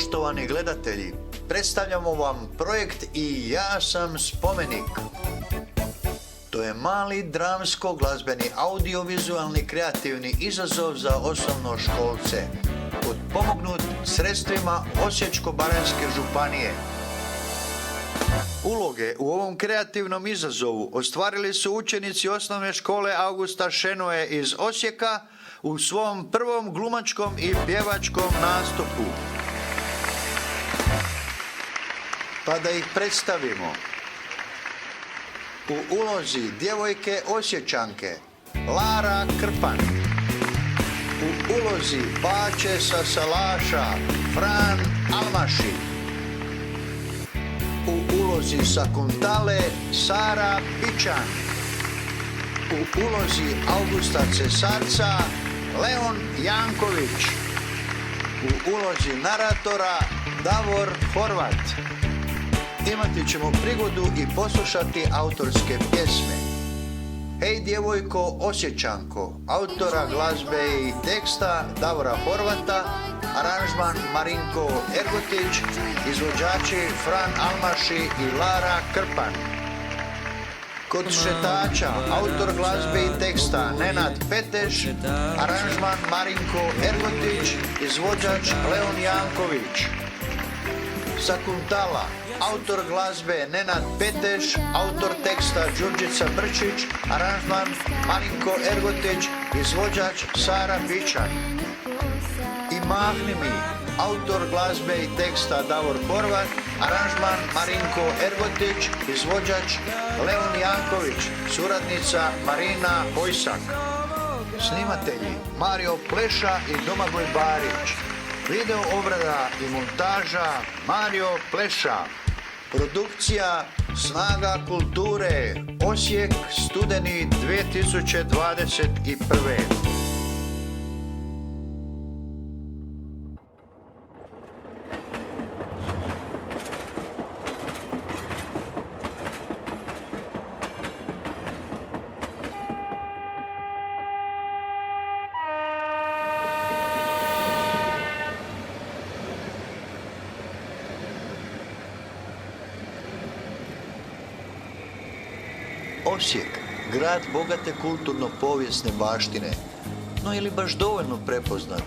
Poštovani gledatelji, predstavljamo vam projekt I ja sam spomenik. To je mali dramsko-glazbeni audiovizualni kreativni izazov za osnovnoškolce, potpomognut sredstvima Osječko-baranjske županije. Uloge u ovom kreativnom izazovu ostvarili su učenici osnovne škole Augusta Šenoe iz Osijeka u svom prvom glumačkom i pjevačkom nastupu. Pa da ih predstavimo. U ulozi djevojke Osječanke Lara Krpan. U ulozi Pače sa Salaša Fran Almaši. U ulozi Sakuntale Sara Pičan. U ulozi Augusta Cesarca Leon Janković. U ulozi naratora Davor Horvat. Imati ćemo prigodu i poslušati autorske pjesme. Hej djevojko Osječanko, autora glazbe i teksta Davora Horvata, aranžman Marinko Ergotić, izvođači Fran Almaši i Lara Krpan. Kod šetača, autor glazbe i teksta Nenad Peteš, aranžman Marinko Ergotić, izvođač Leon Janković. Sakuntala, autor glazbe Nenad Peteš, autor teksta Đurđica Brčić, aranžman Marinko Ergotić, izvođač Sara Pičan. I mahni mi, autor glazbe i teksta Davor Horvat, aranžman Marinko Ergotić, izvođač Leon Janković, suradnica Marina Hojsak. Snimatelji Mario Pleša i Domagoj Barić. Video obrada i montaža Mario Pleša. Produkcija Snaga kulture Osijek, studeni 2021. Osijek, grad bogate kulturno-povijesne baštine, no ili baš dovoljno prepoznat.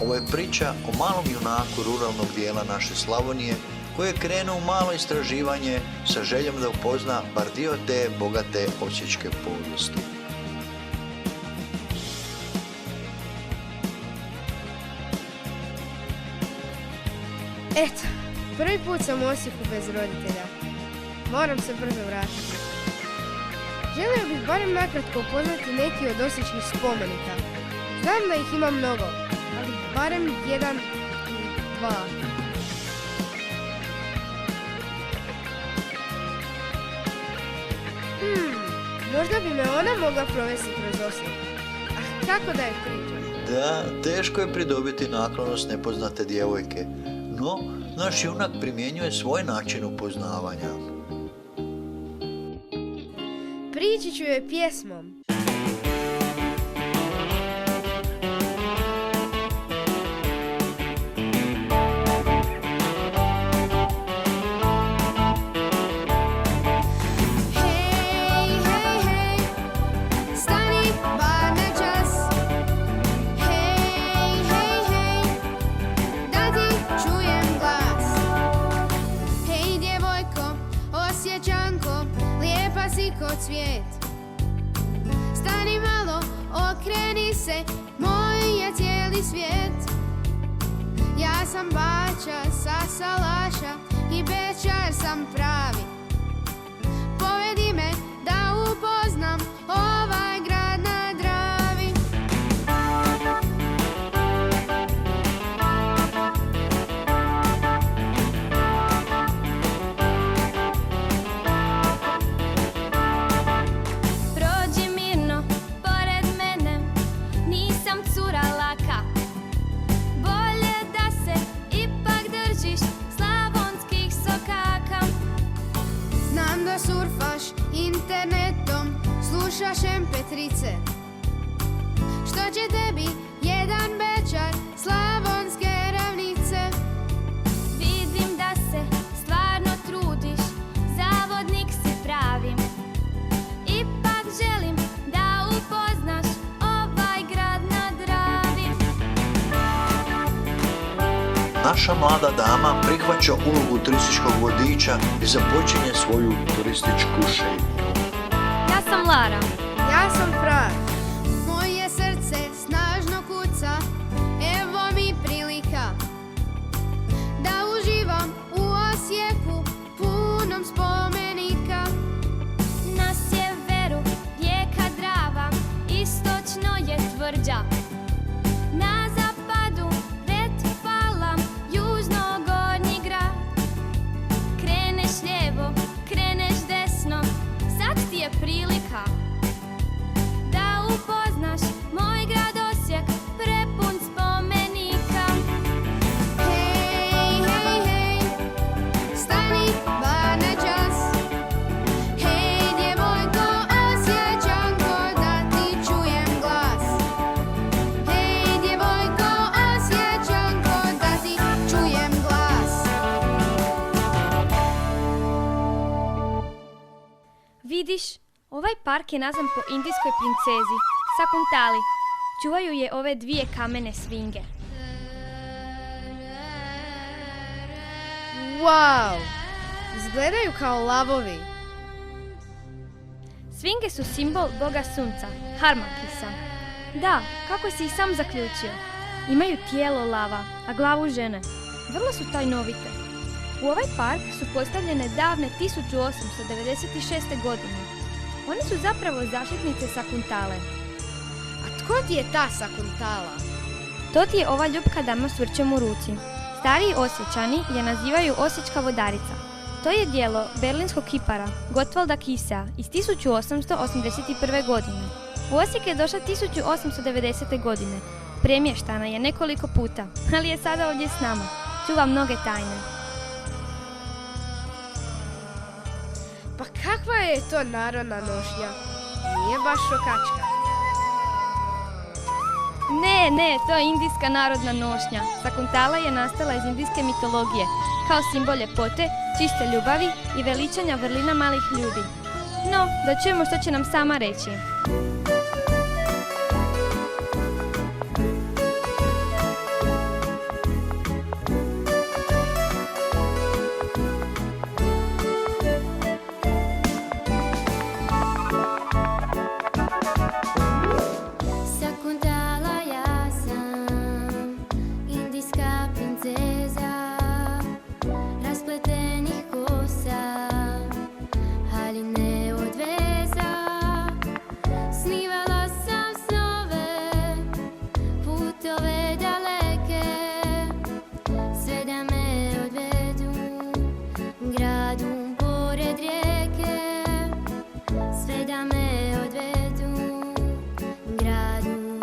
Ovo je priča o malom junaku ruralnog dijela naše Slavonije koji je krenuo u malo istraživanje sa željom da upozna bar dio te bogate osječke povijesti. Eto, prvi put sam u Osijeku bez roditelja. Moram se brzo vratiti. Želio bih barem nakratko upoznati neki od osječkih spomenika. Znam da ih ima mnogo, ali barem jedan ili dva. Možda bi me ona mogla provesti kroz Osijek. A kako da je pričam? Da, teško je pridobiti naklonost nepoznate djevojke, no naš junak primjenjuje svoj način upoznavanja. Prići ću joj pjesmom. Cvijet. Stani malo, okreni se, moj je cijeli svijet. Ja sam Bača sa Salaša i Bečar sam pravi. Povedi me da upoznam ovaj grad na Dravi. Surfaš internetom, slušaš MP3-ce. Što će tebi jedan Bečar, slavonske ravnice? naša mlada dama prihvaća ulogu turističkog vodiča i započinje svoju turističku šetnju. Ja sam Lara. Ja sam Fran. Moje srce snažno kuca, evo mi prilika da uživam u Osijeku punom spomenika. Na sjeveru rijeka Drava, istočno je Tvrđa. Na zapadu Ret Fala, južno Gornji grad. Kreneš lijevo, kreneš desno, sad ti je prilika da upoznaš moj grad Osijek, prepun spomenika. Hej, hej, hej, stani, bar na čas. Hej, djevojko Osječanko, da ti čujem glas. Hej, djevojko Osječanko, da ti čujem glas. Vidiš, ovaj park je nazvan po indijskoj princezi, Sakuntali. Čuvaju je ove dvije kamene svinge. Wow! Izgledaju kao lavovi. Svinge su simbol boga sunca, Harmakisa. Da, kako si i sam zaključio. Imaju tijelo lava, a glavu žene. Vrlo su tajnovite. U ovaj park su postavljene davne 1896. godine. One su zapravo zaštitnice Sakuntale. A tko ti je ta Sakuntala? To ti je ova ljupka dama s vrčem u ruci. Stariji Osječani je nazivaju Osječka vodarica. To je djelo berlinskog kipara Gottwalda Kisea iz 1881. godine. U Osijek je došla 1890. godine. Premještana je nekoliko puta, ali je sada ovdje s nama. Čuva mnoge tajne. Pa kakva je to narodna nošnja? Nije baš šokačka. Ne, to je indijska narodna nošnja. Sakuntala je nastala iz indijske mitologije, kao simbol ljepote, čiste ljubavi i veličanja vrlina malih ljudi. No, da čujemo što će nam sama reći. Sakuntala ja sam, indijska princeza, raspletenih kosa, ali ne od veza. Snivala sam snove, putove daleke, sve da me odvedu gradom pored rijeke, sve da me odvedu gradom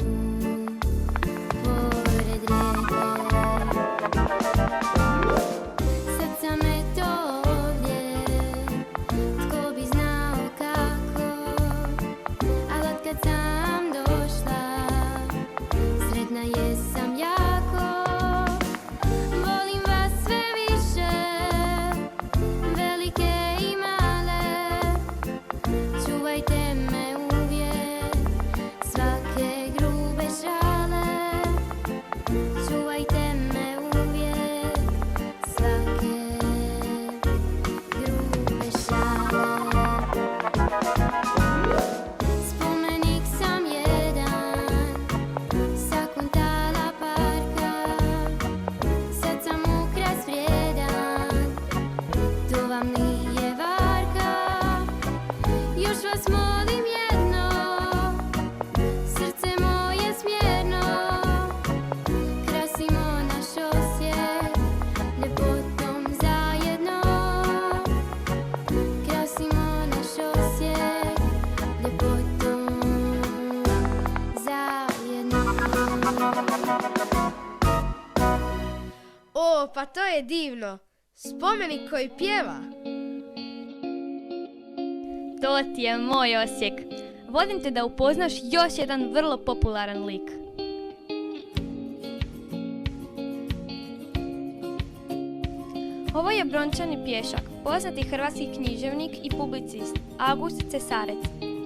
pored rijeke. Sad sam eto ovdje, tko bi znao kako, ali otkad sam došla, sretna jesam jako. Volim vas sve više, velike i male, čuvajte me uvijek, svake grube šale. Čuvajte me uvijek, svake grube šale. Spomenik sam jedan, Sakuntala parka, sad sam ukras vrijedan, to vam nije varka. Još vas molim jedno, srce moje smjerno, krasimo naš Osijek ljepotom zajedno. Krasimo naš Osijek ljepotom zajedno. O, pa to je divno. Spomenik koji pjeva. To ti je moj Osijek. Vodim te da upoznaš još jedan vrlo popularan lik. Ovo je brončani pješak, poznati hrvatski književnik i publicist August Cesarec,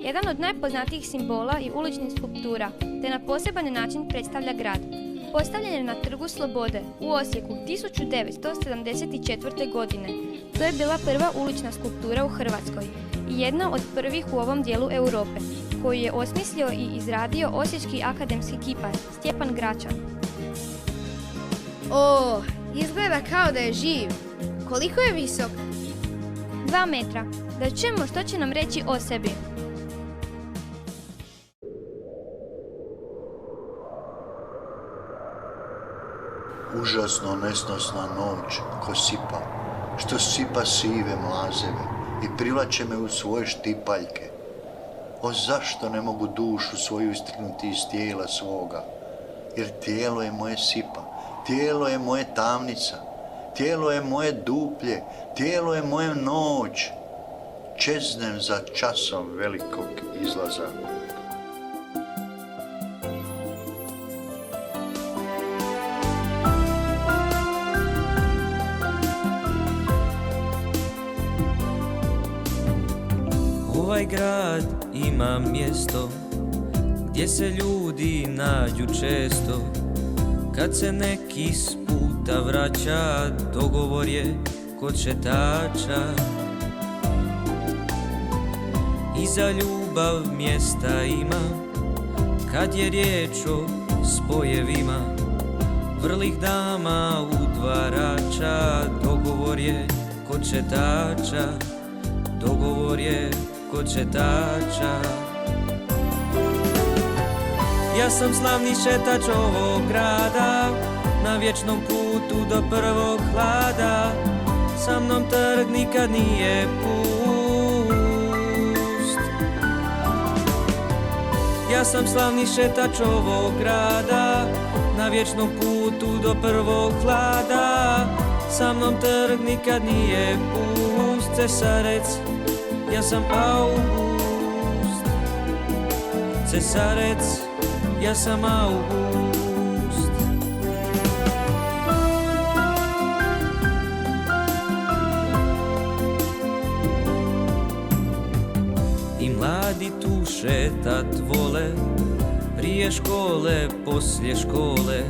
jedan od najpoznatijih simbola i uličnih skulptura, te na poseban način predstavlja grad. Postavljen je na Trgu Slobode u Osijeku 1974. godine. To je bila prva ulična skulptura u Hrvatskoj i jedna od prvih u ovom dijelu Europe, koju je osmislio i izradio osječki akademski kipar Stjepan Gračan. O, izgleda kao da je živ. Koliko je visok? 2 metra. Da čujemo što će nam reći o sebi. Užasno nesnosna noć ko sipa, što sipa sive mlazeve i privlače me u svoje štipaljke. O, zašto ne mogu dušu svoju istrgnuti iz tijela svoga? Jer tijelo je moje sipa, tijelo je moje tamnica, tijelo je moje duplje, tijelo je moje noć. Čeznem za časom velikog izlaza. Ovaj grad ima mjesto gdje se ljudi nađu često. Kad se neki s puta vraća, dogovor je kod šetača. I za ljubav mjesta ima, kad je riječ o spojevima. Vrlih dama udvarača, dogovor je kod šetača. Dogovor je kod šetača. Ja sam slavni šetač ovog grada, na vječnom putu do prvog hlada. Sa mnom trg nikad nije pust. Ja sam slavni šetač ovog grada, na vječnom putu do prvog hlada. Sa mnom trg nikad nije pust. Cesarec, ja sam August. Cesarec, ja sam August. I mladi tu šetat vole, prije škole, poslije škole.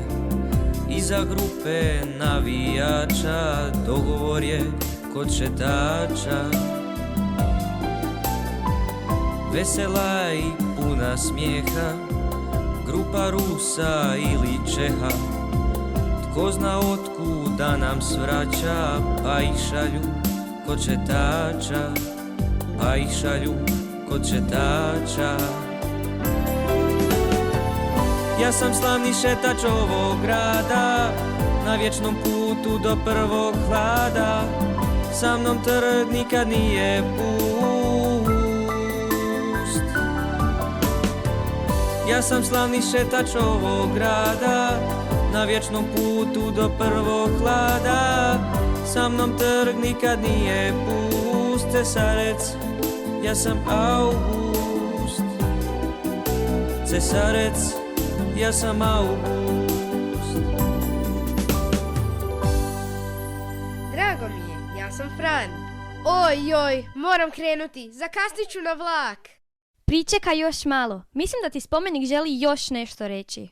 Iza grupe navijača, dogovor je kod šetača. Vesela i puna smijeha, grupa Rusa ili Čeha. Tko zna otkuda nam svraća, pa ih šalju kod šetača. Pa ih šalju kod šetača. Ja sam slavni šetač ovog grada, na vječnom putu do prvog hlada. Sa mnom trg nikad nije pust. Ja sam slavni šetač ovog grada, na vječnom putu do prvog hlada. Sa mnom trg nikad nije pust. Cesarec, ja sam August. Cesarec, ja sam August. Drago mi je, ja sam Fran. Oj, moram krenuti, zakasnit ću na vlak. Pričekaj još malo. Mislim da ti spomenik želi još nešto reći.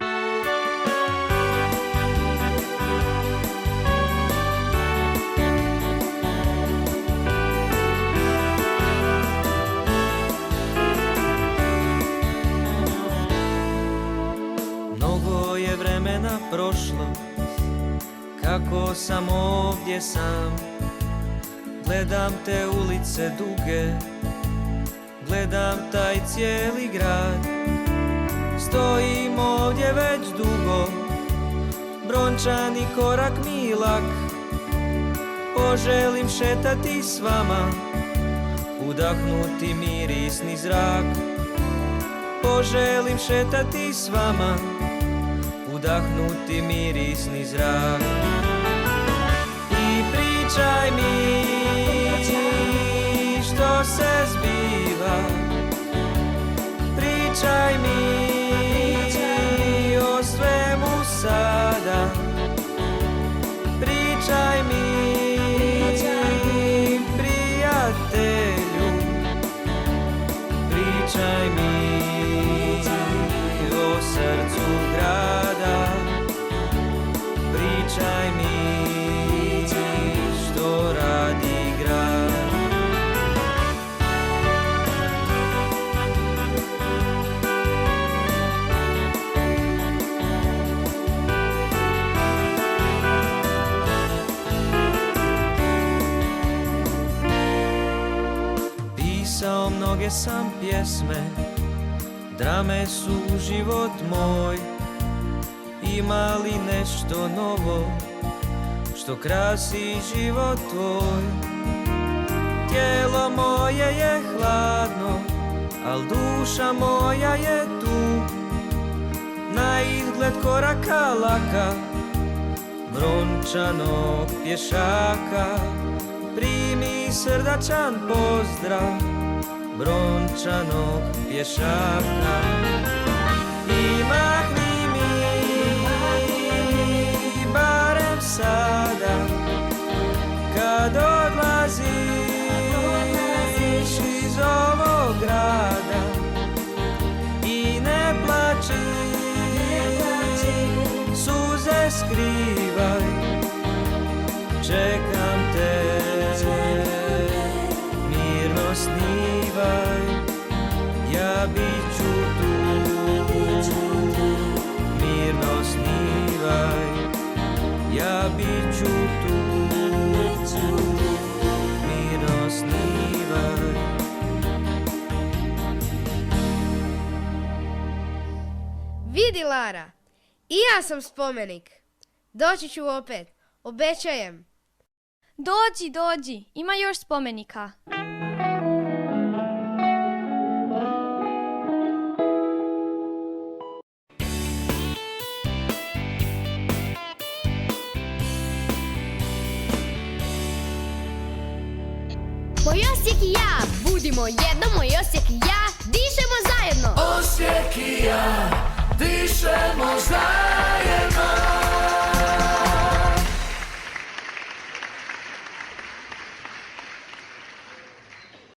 Mnogo je vremena prošlo, kako sam ovdje sam. Gledam te ulice duge, gledam taj cijeli grad. Stojim ovdje već dugo, brončani korak mi lak. Poželim šetati s vama, udahnuti mirisni zrak. Poželim šetati s vama, udahnuti mirisni zrak. I pričaj mi što se zbiva, pričaj mi o svemu sada. Pričaj mi, prijatelju, pričaj mi o srcu grada. sam pjesme, drame su život moj. Ima li nešto novo što krasi život tvoj? Tijelo moje je hladno, al duša moja je tu. Na izgled koraka laka, brončanog pješaka. Primi srdačan pozdrav brončanog pješaka. I mahni mi, barem sada, kad odlaziš iz ovog grada. I ne plači, suze skrivaj, čekam te, mirno snivaj. Ja bit ću tu, mirno snivaj. Ja bit ću tu, mirno snivaj. Vidi, Lara, i ja sam spomenik. Doći ću opet, obećajem. Dođi, dođi, ima još spomenika. Moj Osijek i ja, budimo jedno, moj Osijek i ja, dišemo zajedno. Osijek i ja, dišemo zajedno.